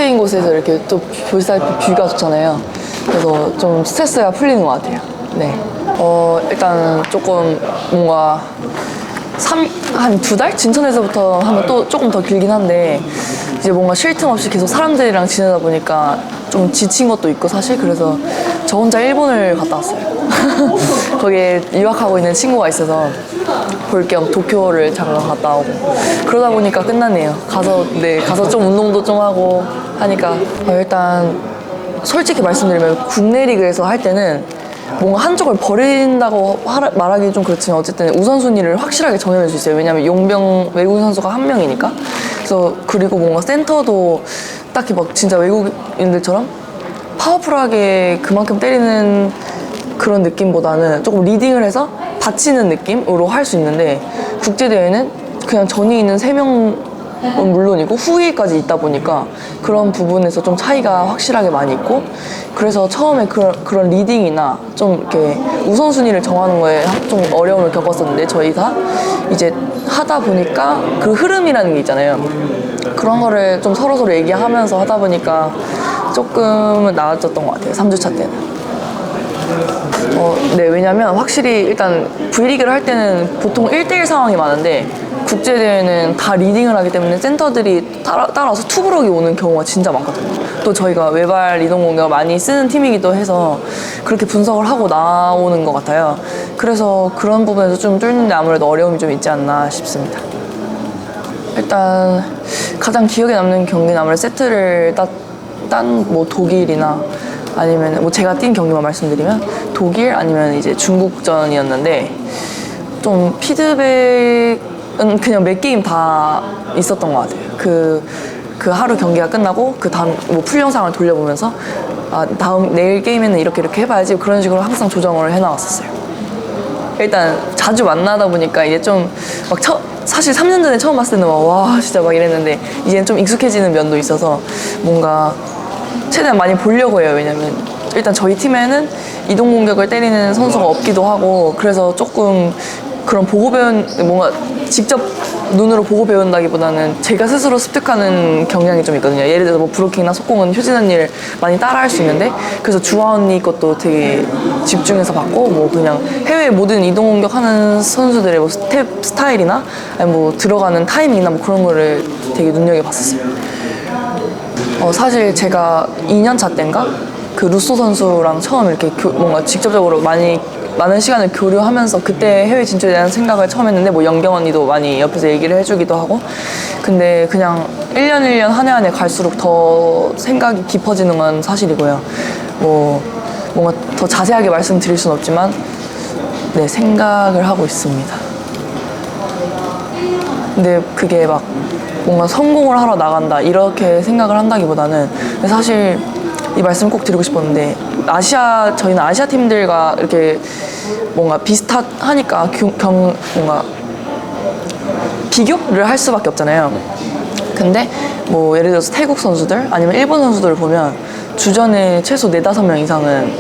트인 곳에서 이렇게 또 보시다시피 뷰가 좋잖아요. 그래서 좀 스트레스가 풀리는 것 같아요. 네. 일단 조금 뭔가 한 2달? 진천에서부터 하면 또 조금 더 길긴 한데 이제 뭔가 쉴 틈 없이 계속 사람들이랑 지내다 보니까 좀 지친 것도 있고 사실 그래서 저 혼자 일본을 갔다 왔어요. 거기에 유학하고 있는 친구가 있어서 볼 겸 도쿄를 잠깐 갔다 오고 그러다 보니까 끝났네요. 가서 좀 운동도 좀 하고 하니까 일단 솔직히 말씀드리면 국내 리그에서 할 때는 뭔가 한쪽을 버린다고 말하기 좀 그렇지만 어쨌든 우선순위를 확실하게 정해낼 수 있어요. 왜냐면 용병 외국인 선수가 한 명이니까. 그래서 그리고 뭔가 센터도 딱히 막 진짜 외국인들처럼 파워풀하게 그만큼 때리는 그런 느낌보다는 조금 리딩을 해서 받치는 느낌으로 할 수 있는데 국제대회는 그냥 전위 있는 3명은 물론이고 후위까지 있다 보니까 그런 부분에서 좀 차이가 확실하게 많이 있고 그래서 처음에 그런 리딩이나 좀 이렇게 우선순위를 정하는 거에 좀 어려움을 겪었었는데 저희 다 이제 하다 보니까 그 흐름이라는 게 있잖아요. 그런 거를 좀 서로 얘기하면서 하다 보니까 조금은 나아졌던 것 같아요. 3주차 때는. 네, 왜냐면 확실히 일단 V리그를 할 때는 보통 1대1 상황이 많은데 국제대회는 다 리딩을 하기 때문에 센터들이 따라서 투브럭이 오는 경우가 진짜 많거든요. 또 저희가 외발 이동 공격을 많이 쓰는 팀이기도 해서 그렇게 분석을 하고 나오는 것 같아요. 그래서 그런 부분에서 좀 뚫는데 아무래도 어려움이 좀 있지 않나 싶습니다. 일단 가장 기억에 남는 경기는 아무래도 세트를 딴 뭐 독일이나 아니면 뭐 제가 뛴 경기만 말씀드리면 독일 아니면 이제 중국전이었는데 좀 피드백은 그냥 몇 게임 다 있었던 것 같아요. 그 하루 경기가 끝나고 그 다음 뭐 풀 영상을 돌려보면서 내일 게임에는 이렇게 해봐야지 그런 식으로 항상 조정을 해나갔었어요. 일단 자주 만나다 보니까 이제 좀 막 사실 3년 전에 처음 봤을 때는 와 진짜 막 이랬는데 이제는 좀 익숙해지는 면도 있어서 뭔가 최대한 많이 보려고 해요. 왜냐면 일단 저희 팀에는 이동 공격을 때리는 선수가 없기도 하고 그래서 조금 그런 보고 배운 뭔가 직접 눈으로 보고 배운다기보다는 제가 스스로 습득하는 경향이 좀 있거든요. 예를 들어서 뭐 브로킹이나 속공은 효진 언니를 많이 따라할 수 있는데 그래서 주아 언니 것도 되게 집중해서 봤고 뭐 그냥 해외 모든 이동 공격하는 선수들의 뭐 스타일이나 아니 뭐 들어가는 타이밍이나 뭐 그런 거를 되게 눈여겨봤었어요. 사실 제가 2년차 때인가 그 루소 선수랑 처음 이렇게 뭔가 직접적으로 많은 시간을 교류하면서 그때 해외 진출에 대한 생각을 처음 했는데 뭐 영경 언니도 많이 옆에서 얘기를 해주기도 하고 근데 그냥 1년 1년 한 해 갈수록 더 생각이 깊어지는 건 사실이고요. 뭐 뭔가 더 자세하게 말씀드릴 순 없지만 네 생각을 하고 있습니다. 근데 그게 막 뭔가 성공을 하러 나간다 이렇게 생각을 한다기보다는 사실 이 말씀 꼭 드리고 싶었는데 저희는 아시아 팀들과 이렇게 뭔가 비슷하니까 뭔가 비교를 할 수밖에 없잖아요. 근데 뭐 예를 들어서 태국 선수들 아니면 일본 선수들을 보면 주전에 최소 4-5명 이상은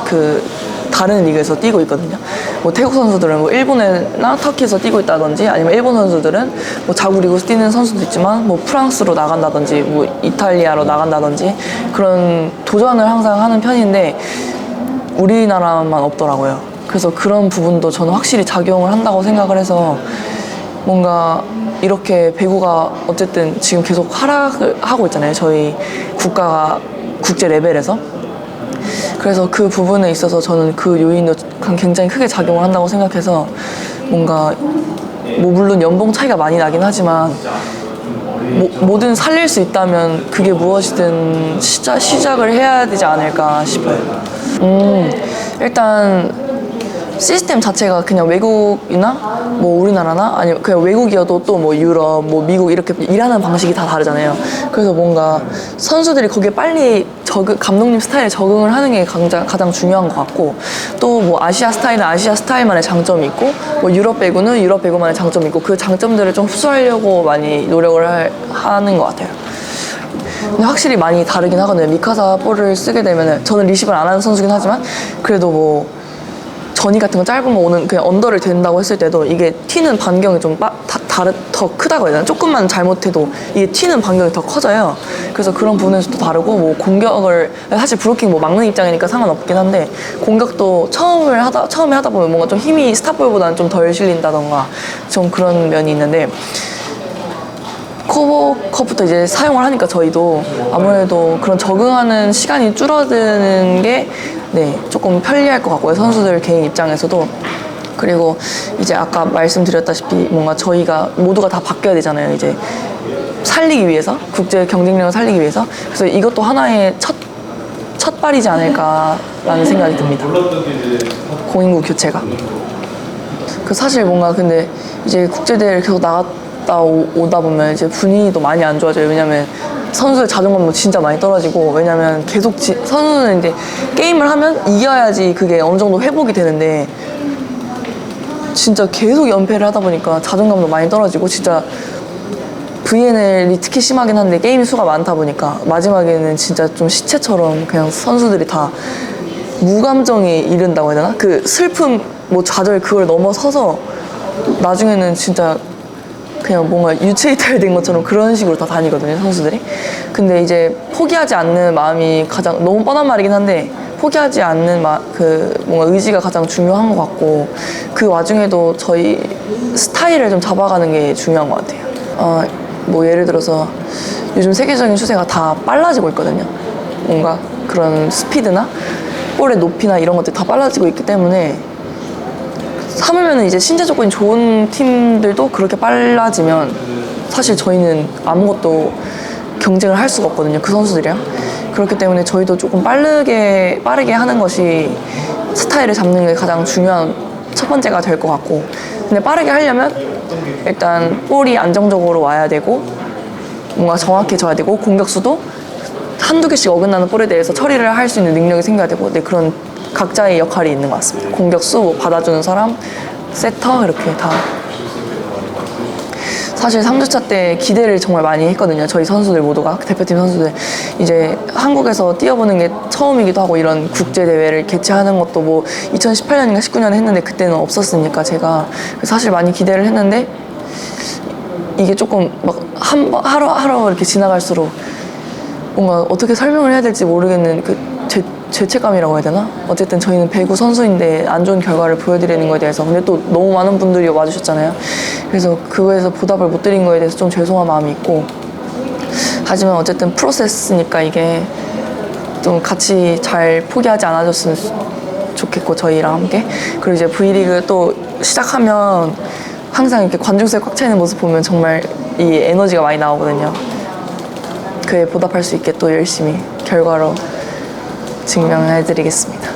그 다른 리그에서 뛰고 있거든요. 뭐 태국 선수들은 뭐 일본이나 터키에서 뛰고 있다든지 아니면 일본 선수들은 뭐 자국 리그에서 뛰는 선수도 있지만 뭐 프랑스로 나간다든지 뭐 이탈리아로 나간다든지 그런 도전을 항상 하는 편인데 우리나라만 없더라고요. 그래서 그런 부분도 저는 확실히 작용을 한다고 생각을 해서 뭔가 이렇게 배구가 어쨌든 지금 계속 하락을 하고 있잖아요. 저희 국가가 국제 레벨에서. 그래서 그 부분에 있어서 저는 그 요인도 굉장히 크게 작용을 한다고 생각해서 뭔가 뭐 물론 연봉 차이가 많이 나긴 하지만 뭐든 살릴 수 있다면 그게 무엇이든 시작을 해야 되지 않을까 싶어요. 일단 시스템 자체가 그냥 외국이나 뭐 우리나라나 아니면 그냥 외국이어도 또 뭐 유럽, 뭐 미국 이렇게 일하는 방식이 다 다르잖아요. 그래서 뭔가 선수들이 거기에 빨리 감독님 스타일에 적응을 하는 게 가장 중요한 것 같고 또 뭐 아시아 스타일은 아시아 스타일만의 장점이 있고 뭐 유럽 배구는 유럽 배구만의 장점이 있고 그 장점들을 좀 흡수하려고 많이 노력을 하는 것 같아요. 근데 확실히 많이 다르긴 하거든요. 미카사 볼을 쓰게 되면은 저는 리시브를 안 하는 선수긴 하지만 그래도 뭐 전위 같은 거 짧은 거 오는 그냥 언더를 된다고 했을 때도 이게 튀는 반경이 좀 더 크다고 해야 되나? 조금만 잘못해도 이게 튀는 반경이 더 커져요. 그래서 그런 부분에서도 다르고, 뭐 공격을 사실 브로킹 뭐 막는 입장이니까 상관없긴 한데, 공격도 처음에 하다 보면 뭔가 좀 힘이 스탑볼보다는 좀 덜 실린다던가 좀 그런 면이 있는데, 커브부터 이제 사용을 하니까 저희도 아무래도 그런 적응하는 시간이 줄어드는 게 조금 편리할 것 같고요. 선수들 개인 입장에서도. 그리고 이제 아까 말씀드렸다시피 뭔가 저희가 모두가 다 바뀌어야 되잖아요. 이제 살리기 위해서, 국제 경쟁력을 살리기 위해서. 그래서 이것도 하나의 첫 발이지 않을까라는 생각이 듭니다. 공인국 교체가. 그 사실 뭔가 근데 이제 국제대회를 계속 나갔다 오다 보면 이제 분위기도 많이 안 좋아져요. 왜냐면 선수의 자존감도 진짜 많이 떨어지고, 왜냐면 계속 선수는 이제 게임을 하면 이겨야지 그게 어느 정도 회복이 되는데, 진짜 계속 연패를 하다 보니까 자존감도 많이 떨어지고, 진짜 VNL이 특히 심하긴 한데 게임 수가 많다 보니까 마지막에는 진짜 좀 시체처럼 그냥 선수들이 다 무감정에 이른다고 해야 되나? 그 슬픔, 뭐 좌절 그걸 넘어서서 나중에는 진짜 그냥 뭔가 유체이탈된 것처럼 그런 식으로 다 다니거든요, 선수들이. 근데 이제 포기하지 않는 마음이 가장, 너무 뻔한 말이긴 한데 포기하지 않는 뭔가 의지가 가장 중요한 것 같고, 그 와중에도 저희 스타일을 좀 잡아가는 게 중요한 것 같아요. 뭐 예를 들어서 요즘 세계적인 추세가 다 빨라지고 있거든요. 뭔가 그런 스피드나 볼의 높이나 이런 것들이 다 빨라지고 있기 때문에, 하물며 이제 신체 조건이 좋은 팀들도 그렇게 빨라지면 사실 저희는 아무것도 경쟁을 할 수가 없거든요, 그 선수들이랑. 그렇기 때문에 저희도 조금 빠르게 하는 것이 스타일을 잡는 게 가장 중요한 첫 번째가 될 것 같고, 근데 빠르게 하려면 일단 볼이 안정적으로 와야 되고, 뭔가 정확해져야 되고, 공격수도 한두 개씩 어긋나는 볼에 대해서 처리를 할 수 있는 능력이 생겨야 되고, 그런 각자의 역할이 있는 것 같습니다. 공격수, 뭐 받아주는 사람, 세터, 이렇게 다. 사실 3주차 때 기대를 정말 많이 했거든요. 저희 선수들 모두가, 대표팀 선수들. 이제 한국에서 뛰어보는 게 처음이기도 하고, 이런 국제대회를 개최하는 것도 뭐 2018년인가 19년에 했는데 그때는 없었으니까 제가 사실 많이 기대를 했는데, 이게 조금 막 하루 이렇게 지나갈수록 뭔가 어떻게 설명을 해야 될지 모르겠는 그 죄책감이라고 해야 되나? 어쨌든 저희는 배구 선수인데 안 좋은 결과를 보여드리는 거에 대해서, 근데 또 너무 많은 분들이 와주셨잖아요. 그래서 그거에서 보답을 못 드린 거에 대해서 좀 죄송한 마음이 있고, 하지만 어쨌든 프로세스니까 이게 좀 같이 잘 포기하지 않아줬으면 좋겠고, 저희랑 함께. 그리고 이제 V리그 또 시작하면 항상 이렇게 관중석에 꽉 차 있는 모습 보면 정말 이 에너지가 많이 나오거든요. 그에 보답할 수 있게 또 열심히 결과로 증명해드리겠습니다.